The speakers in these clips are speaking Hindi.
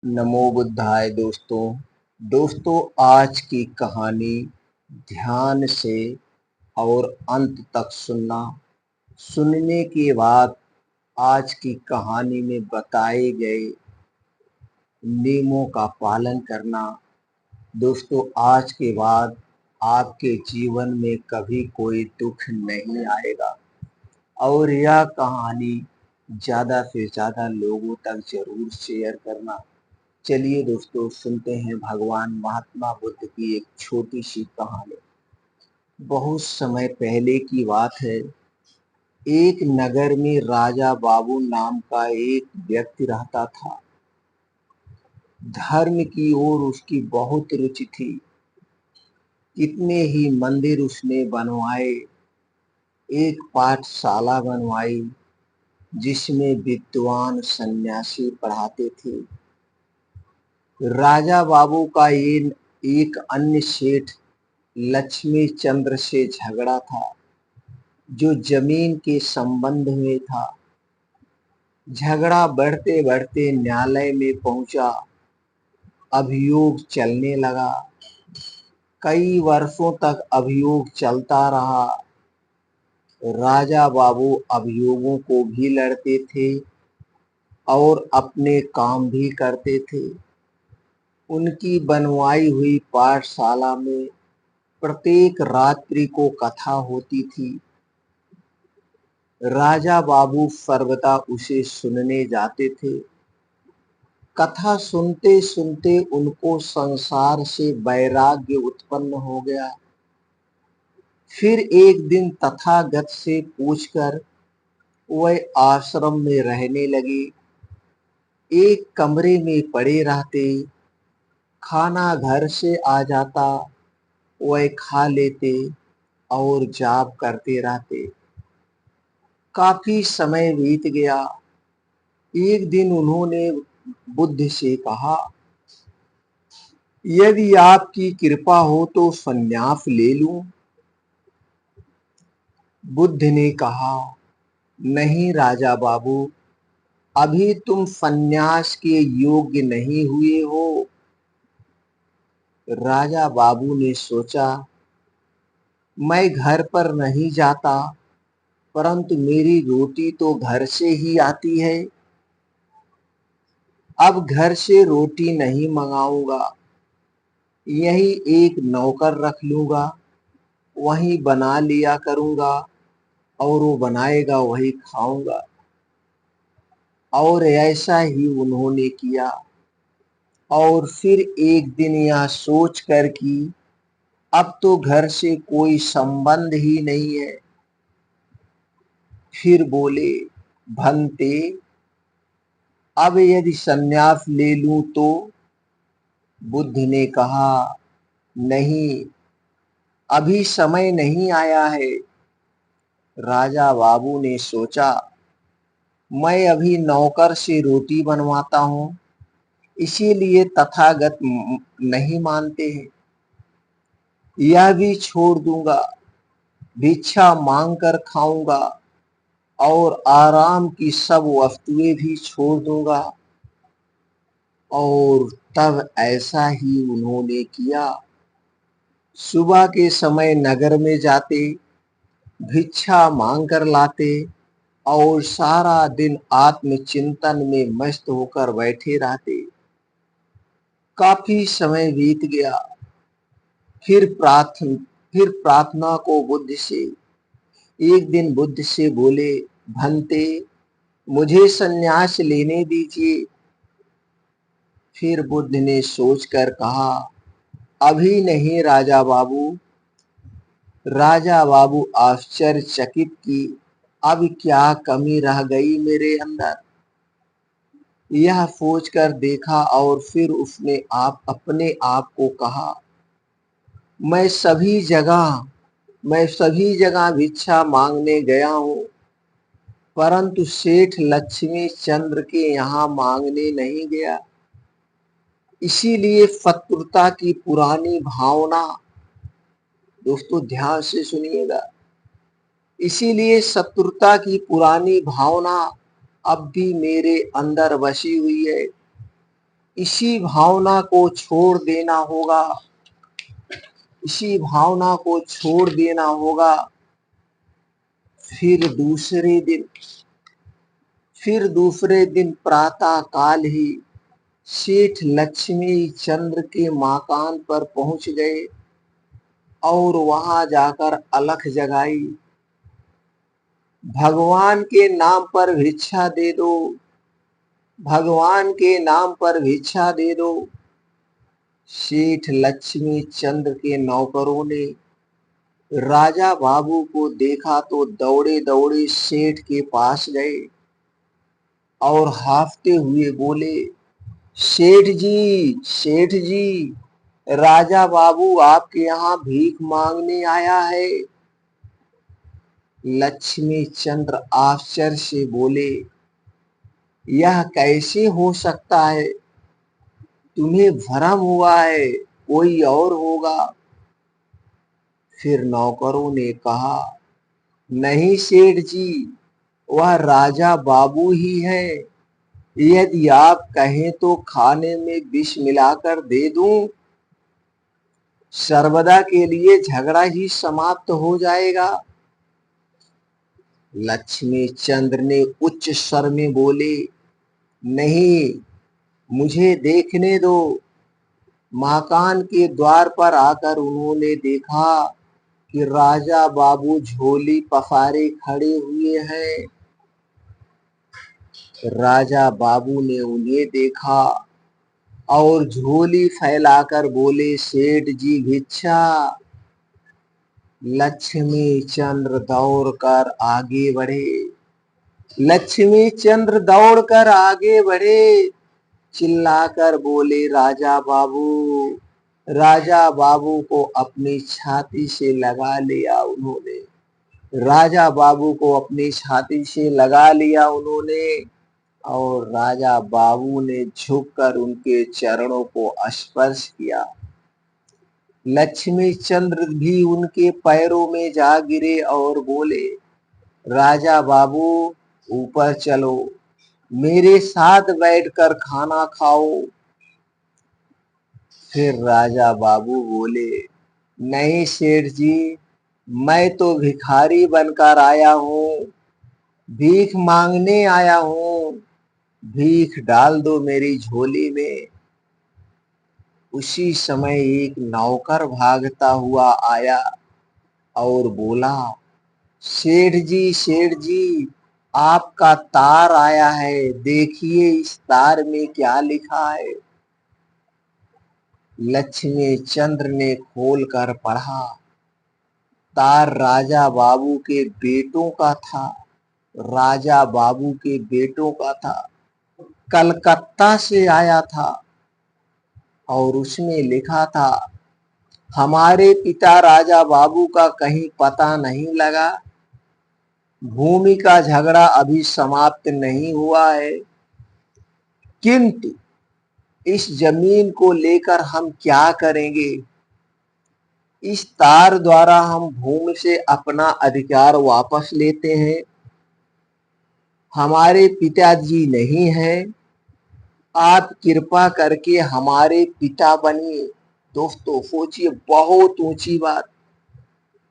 नमो बुद्धाय दोस्तों। आज की कहानी ध्यान से और अंत तक सुनना। सुनने के बाद आज की कहानी में बताए गए नियमों का पालन करना। दोस्तों, आज के बाद आपके जीवन में कभी कोई दुख नहीं आएगा और यह कहानी ज़्यादा से ज़्यादा लोगों तक ज़रूर शेयर करना। चलिए दोस्तों, सुनते हैं भगवान महात्मा बुद्ध की एक छोटी सी कहानी। बहुत समय पहले की बात है। एक नगर में राजा बाबू नाम का एक व्यक्ति रहता था। धर्म की ओर उसकी बहुत रुचि थी। कितने ही मंदिर उसने बनवाए, एक पाठशाला बनवाई जिसमें विद्वान सन्यासी पढ़ाते थे। राजा बाबू का ये एक अन्य सेठ लक्ष्मी चंद्र से झगड़ा था, जो जमीन के संबंध में था। झगड़ा बढ़ते बढ़ते न्यायालय में पहुंचा। अभियोग चलने लगा। कई वर्षों तक अभियोग चलता रहा। राजा बाबू अभियोगों को भी लड़ते थे और अपने काम भी करते थे। उनकी बनवाई हुई पाठशाला में प्रत्येक रात्रि को कथा होती थी। राजा बाबू सर्वदा उसे सुनने जाते थे। कथा सुनते सुनते उनको संसार से वैराग्य उत्पन्न हो गया। फिर एक दिन तथागत से पूछकर वह आश्रम में रहने लगे। एक कमरे में पड़े रहते। खाना घर से आ जाता, वह खा लेते और जाप करते रहते। काफी समय बीत गया। एक दिन उन्होंने बुद्ध से कहा, यदि आपकी कृपा हो तो संन्यास ले लूं। बुद्ध ने कहा, नहीं राजा बाबू, अभी तुम संन्यास के योग्य नहीं हुए हो। राजा बाबू ने सोचा, मैं घर पर नहीं जाता, परंतु मेरी रोटी तो घर से ही आती है। अब घर से रोटी नहीं मंगाऊंगा, यही एक नौकर रख लूंगा, वही बना लिया करूंगा और वो बनाएगा वही खाऊंगा। और ऐसा ही उन्होंने किया। और फिर एक दिन यह सोच कर कि अब तो घर से कोई संबंध ही नहीं है, फिर बोले, भंते, अब यदि संन्यास ले लूं तो? बुद्ध ने कहा, नहीं, अभी समय नहीं आया है। राजा बाबू ने सोचा, मैं अभी नौकर से रोटी बनवाता हूँ, इसीलिए तथागत नहीं मानते हैं। यह भी छोड़ दूंगा, भिक्षा मांग कर खाऊंगा और आराम की सब वस्तुएं भी छोड़ दूंगा। और तब ऐसा ही उन्होंने किया। सुबह के समय नगर में जाते, भिक्षा मांग कर लाते और सारा दिन आत्मचिंतन में मस्त होकर बैठे रहते। काफी समय बीत गया। फिर प्रार्थना को बुद्ध से। एक दिन बुद्ध से बोले, भंते, मुझे संन्यास लेने दीजिए। फिर बुद्ध ने सोचकर कहा, अभी नहीं राजा बाबू। राजा बाबू आश्चर्यचकित कि अब क्या कमी रह गई मेरे अंदर, यह सोचकर देखा। और फिर उसने अपने आप को कहा, मैं सभी जगह भिक्षा मांगने गया हूँ, परंतु सेठ लक्ष्मी चंद्र के यहाँ मांगने नहीं गया। इसीलिए शत्रुता की पुरानी भावना, दोस्तों ध्यान से सुनिएगा, इसीलिए शत्रुता की पुरानी भावना अब भी मेरे अंदर बसी हुई है। इसी भावना को छोड़ देना होगा, इसी भावना को छोड़ देना होगा। फिर दूसरे दिन प्रातः काल ही सेठ लक्ष्मी चंद्र के मकान पर पहुंच गए और वहां जाकर अलख जगाई, भगवान के नाम पर भिक्षा दे दो, भगवान के नाम पर भिक्षा दे दो। सेठ लक्ष्मी चंद्र के नौकरों ने राजा बाबू को देखा तो दौड़े दौड़े सेठ के पास गए और हाफते हुए बोले, सेठ जी, राजा बाबू आपके यहाँ भीख मांगने आया है। लक्ष्मी चंद्र आश्चर्य से बोले, यह कैसे हो सकता है? तुम्हें भ्रम हुआ है, कोई और होगा। फिर नौकरों ने कहा, नहीं सेठ जी, वह राजा बाबू ही है। यदि आप कहें तो खाने में विष मिलाकर दे दूं, सर्वदा के लिए झगड़ा ही समाप्त हो जाएगा। लक्ष्मी चंद्र ने उच्च स्वर में बोले, नहीं, मुझे देखने दो। मकान के द्वार पर आकर उन्होंने देखा कि राजा बाबू झोली पसारे खड़े हुए हैं। राजा बाबू ने उन्हें देखा और झोली फैलाकर बोले, सेठ जी भिक्षा। लक्ष्मी चंद्र दौड़कर आगे बढ़े, लक्ष्मी चंद्र दौड़कर आगे बढ़े, चिल्लाकर बोले, राजा बाबू को अपनी छाती से लगा लिया उन्होंने, राजा बाबू को अपनी छाती से लगा लिया उन्होंने और राजा बाबू ने झुककर उनके चरणों को स्पर्श किया। लक्ष्मी चंद्र भी उनके पैरों में जा गिरे और बोले, राजा बाबू ऊपर चलो, मेरे साथ बैठकर खाना खाओ। फिर राजा बाबू बोले, नहीं सेठ जी, मैं तो भिखारी बनकर आया हूँ, भीख मांगने आया हूँ, भीख डाल दो मेरी झोली में। उसी समय एक नौकर भागता हुआ आया और बोला, सेठ जी, आपका तार आया है, देखिए इस तार में क्या लिखा है। लक्ष्मी चंद्र ने खोलकर पढ़ा। तार राजा बाबू के बेटों का था, राजा बाबू के बेटों का था, कलकत्ता से आया था और उसमें लिखा था, हमारे पिता राजा बाबू का कहीं पता नहीं लगा, भूमि का झगड़ा अभी समाप्त नहीं हुआ है, किंतु इस जमीन को लेकर हम क्या करेंगे? इस तार द्वारा हम भूमि से अपना अधिकार वापस लेते हैं। हमारे पिताजी नहीं हैं, आप कृपा करके हमारे पिता बनिए। दोस्तों सोचिए, बहुत ऊंची बात,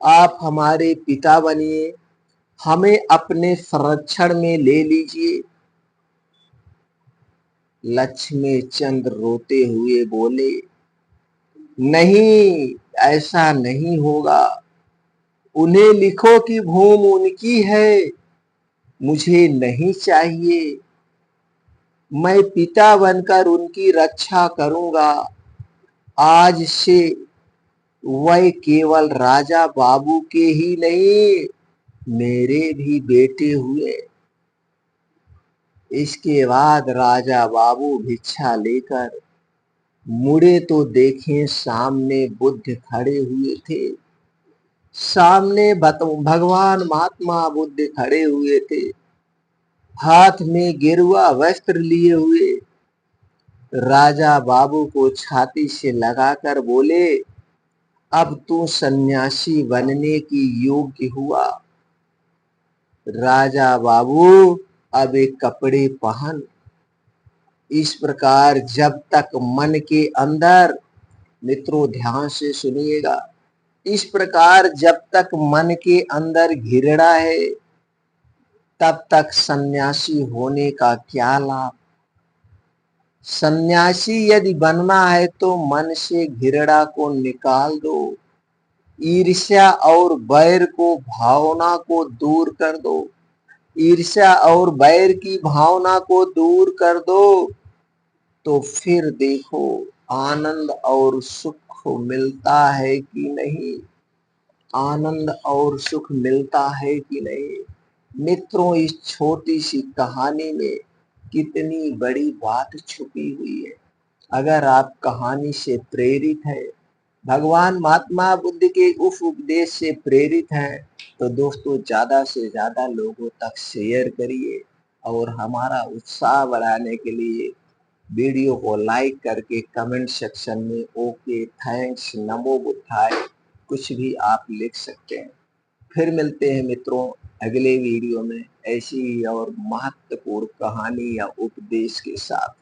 आप हमारे पिता बनिए, हमें अपने संरक्षण में ले लीजिए। लक्ष्मी चंद्र रोते हुए बोले, नहीं, ऐसा नहीं होगा। उन्हें लिखो कि भूमि उनकी है, मुझे नहीं चाहिए। मैं पिता बनकर उनकी रक्षा करूंगा। आज से वह केवल राजा बाबू के ही नहीं, मेरे भी बेटे हुए। इसके बाद राजा बाबू भिक्षा लेकर मुड़े तो देखें सामने बुद्ध खड़े हुए थे, सामने भगवान महात्मा बुद्ध खड़े हुए थे, हाथ में गेरुआ वस्त्र लिए हुए। राजा बाबू को छाती से लगाकर बोले, अब तू सन्यासी बनने की योग्य हुआ। राजा बाबू अब एक कपड़े पहन, इस प्रकार जब तक मन के अंदर, मित्रों ध्यान से सुनिएगा, इस प्रकार जब तक मन के अंदर घृणा है तब तक सन्यासी होने का क्या लाभ। सन्यासी यदि बनना है तो मन से घृणा को निकाल दो, ईर्ष्या और बैर को, भावना को दूर कर दो, ईर्ष्या और बैर की भावना को दूर कर दो, तो फिर देखो आनंद और सुख मिलता है कि नहीं, आनंद और सुख मिलता है कि नहीं। मित्रों इस छोटी सी कहानी में कितनी बड़ी बात छुपी हुई है। अगर आप कहानी से प्रेरित है, भगवान महात्मा बुद्ध के उस उपदेश से प्रेरित हैं, तो दोस्तों ज्यादा से ज्यादा लोगों तक शेयर करिए और हमारा उत्साह बढ़ाने के लिए वीडियो को लाइक करके कमेंट सेक्शन में ओके, थैंक्स, नमो बुद्धाय कुछ भी आप लिख सकते हैं। फिर मिलते हैं मित्रों अगले वीडियो में ऐसी ही और महत्वपूर्ण कहानी या उपदेश के साथ।